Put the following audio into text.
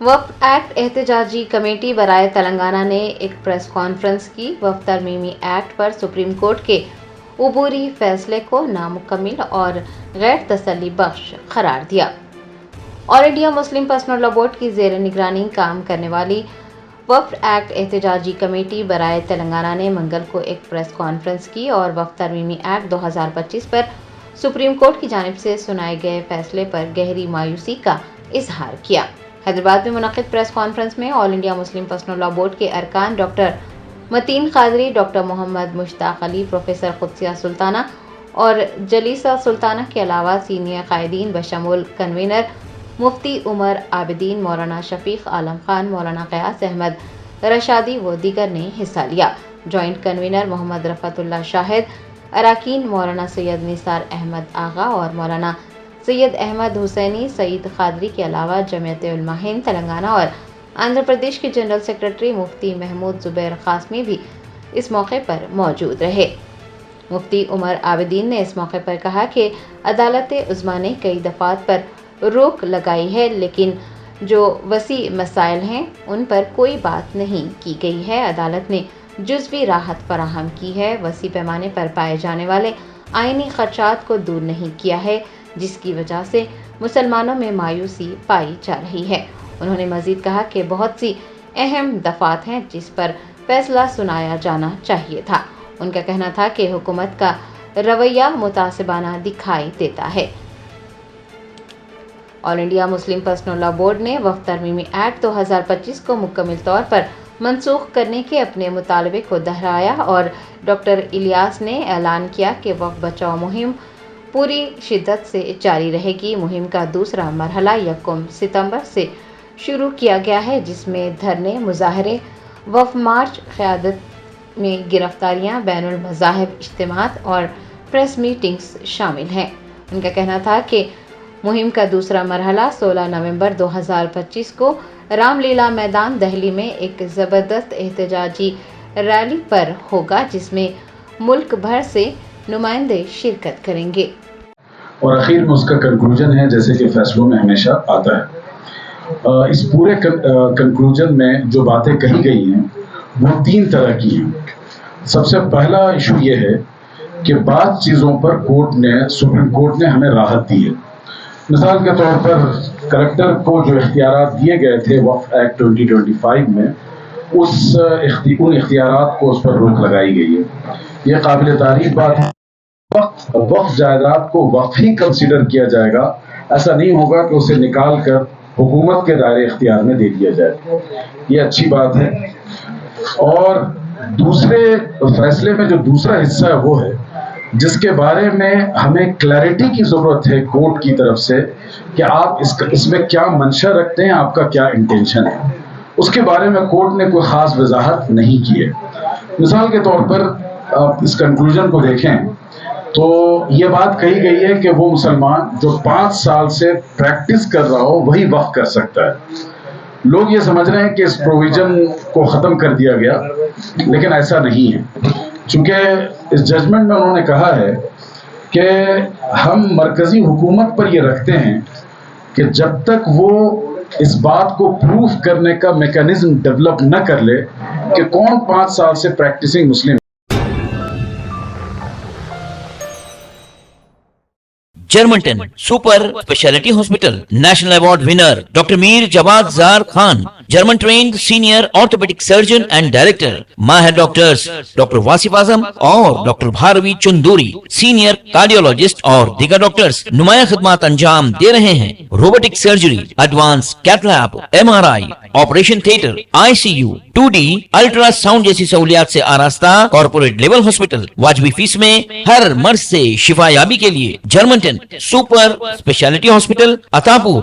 وقف ایکٹ احتجاجی کمیٹی برائے تلنگانہ نے ایک پریس کانفرنس کی۔ وقف ترمیمی ایکٹ پر سپریم کورٹ کے عبوری فیصلے کو نامکمل اور غیر تسلی بخش قرار دیا۔ All India Muslim Personal Law Board کی زیر نگرانی کام کرنے والی وقف ایکٹ احتجاجی کمیٹی برائے تلنگانہ نے منگل کو ایک پریس کانفرنس کی اور وقف ترمیمی ایکٹ 2025 پر سپریم کورٹ کی جانب سے سنائے گئے فیصلے پر گہری مایوسی کا اظہار کیا۔ حیدرآباد میں منعقد پریس کانفرنس میں All India Muslim Personal Law Board کے ارکان doctor Mateen Qadri, doctor Mohammed Mushtaq Ali, professor Qudsia Sultana اور جلیسہ سلطانہ کے علاوہ سینئر قائدین بشمول کنوینر مفتی عمر عابدین، مولانا شفیق عالم خان، مولانا قیاس احمد رشادی و دیگر نے حصہ لیا۔ جوائنٹ کنوینر محمد رفعت اللہ شاہد، اراکین مولانا سید نثار احمد آغا اور مولانا سید احمد حسینی سعید قادری کے علاوہ جمعیت علماء ہند تلنگانہ اور آندھرا پردیش کے جنرل سیکرٹری مفتی محمود زبیر قاسمی بھی اس موقع پر موجود رہے۔ مفتی عمر عابدین نے اس موقع پر کہا کہ عدالت عظمیٰ نے کئی دفعات پر روک لگائی ہے، لیکن جو وسیع مسائل ہیں ان پر کوئی بات نہیں کی گئی ہے۔ عدالت نے جزوی راحت فراہم کی ہے، وسیع پیمانے پر پائے جانے والے آئینی خدشات کو دور نہیں کیا ہے، جس کی وجہ سے مسلمانوں میں مایوسی پائی جا رہی ہے۔ انہوں نے مزید کہا کہ بہت سی اہم دفعات ہیں جس پر فیصلہ سنایا جانا چاہیے تھا۔ ان کا کہنا تھا کہ حکومت کا رویہ متعصبانہ دکھائی دیتا ہے۔ All India Muslim Personal Law Board نے وقف ترمیمی ایکٹ 2025 کو مکمل طور پر منسوخ کرنے کے اپنے مطالبے کو دہرایا اور ڈاکٹر الیاس نے اعلان کیا کہ وقف بچاؤ مہم پوری شدت سے جاری رہے گی۔ مہم کا دوسرا مرحلہ 1 ستمبر سے شروع کیا گیا ہے، جس میں دھرنے، مظاہرے، وقف مارچ، قیادت میں گرفتاریاں، بین المذاہب اجتماعات اور پریس میٹنگز شامل ہیں۔ ان کا کہنا تھا کہ مہم کا دوسرا مرحلہ 16 نومبر 2025 کو رام لیلا میدان دہلی میں ایک زبردست احتجاجی ریلی پر ہوگا، جس میں ملک بھر سے نمائندے شرکت کریں گے۔ اور اخیر میں اس کا کنکلوژن ہے، جیسے کہ فیصلوں میں ہمیشہ آتا ہے۔ اس پورے کنکلوژن میں جو باتیں کہی گئی ہیں وہ 3 طرح کی ہیں۔ سب سے پہلا ایشو یہ ہے کہ بعض چیزوں پر سپریم کورٹ نے ہمیں راحت دی ہے۔ مثال کے طور پر کلکٹر کو جو اختیارات دیے گئے تھے وقف ایکٹ 2025 میں، ان اختیارات کو اس پر روک لگائی گئی ہے۔ یہ قابل تعریف بات ہے۔ وقف جائیداد کو وقف ہی کنسیڈر کیا جائے گا، ایسا نہیں ہوگا کہ اسے نکال کر حکومت کے دائرے اختیار میں دے دیا جائے۔ یہ اچھی بات ہے۔ اور دوسرے فیصلے میں جو دوسرا حصہ ہے وہ ہے جس کے بارے میں ہمیں کلیئرٹی کی ضرورت ہے کورٹ کی طرف سے کہ آپ اس میں کیا منشا رکھتے ہیں، آپ کا کیا انٹینشن ہے۔ اس کے بارے میں کورٹ نے کوئی خاص وضاحت نہیں کی ہے۔ مثال کے طور پر آپ اس کنکلوژن کو دیکھیں تو یہ بات کہی گئی ہے کہ وہ مسلمان جو 5 سال سے پریکٹس کر رہا ہو وہی وقف کر سکتا ہے۔ لوگ یہ سمجھ رہے ہیں کہ اس پروویژن کو ختم کر دیا گیا، لیکن ایسا نہیں ہے۔ چونکہ اس ججمنٹ میں انہوں نے کہا ہے کہ ہم مرکزی حکومت پر یہ رکھتے ہیں کہ جب تک وہ اس بات کو پروف کرنے کا میکانزم ڈیولپ نہ کر لے کہ کون 5 سال سے پریکٹسنگ مسلم۔ جرمنٹن super speciality hospital national award winner doctor Mir Jawad Zar Khan, German trained senior orthopaedic surgeon and director, ماہر ڈاکٹرز ڈاکٹر واصف اعظم اور doctor Bharavi Chanduri, senior cardiologist اور دیگر ڈاکٹرز نمایاں خدمات انجام دے رہے ہیں۔ Robotic surgery, advance cath lab, MRI، operation theatre, ICU، 2D ultrasound جیسی سہولیات سے آراستہ کارپوریٹ لیول ہاسپٹل، واجبی فیس میں ہر مرض سے شفا یابی کے لیے جرمنٹن سپر اسپیشلٹی ہاسپٹل، عطاپور۔